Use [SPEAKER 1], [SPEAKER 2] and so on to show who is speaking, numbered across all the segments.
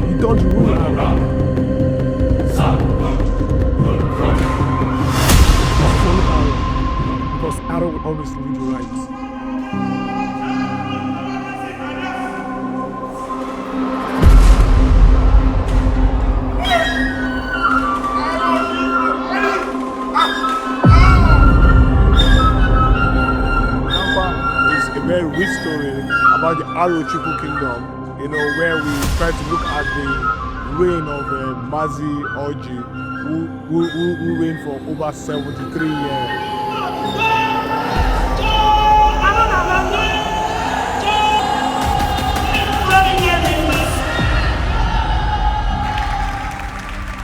[SPEAKER 1] You don't rule Arrow. Follow Arrow, because Arrow will always lead you right. Very rich story about the Arochukwu kingdom, you know, where we try to look at the reign of Mazi Oji, who reigned for over 73 years.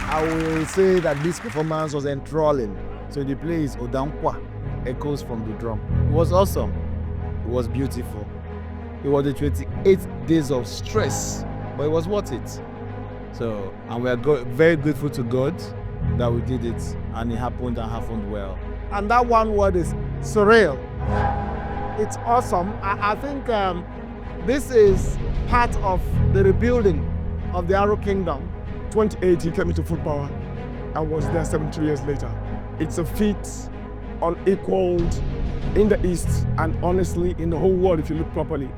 [SPEAKER 2] I will say that this performance was enthralling. So the play is Odankwa, echoes from the drum. It was awesome. It was beautiful. It was the 28 days of stress, but it was worth it. So, and we are very grateful to God that we did it, and it happened well.
[SPEAKER 1] And that one word is surreal. It's awesome. I think this is part of the rebuilding of the Arrow Kingdom. 28, he came into full power and was there 73 years later. It's a feat unequaled in the East and honestly in the whole world if you look properly.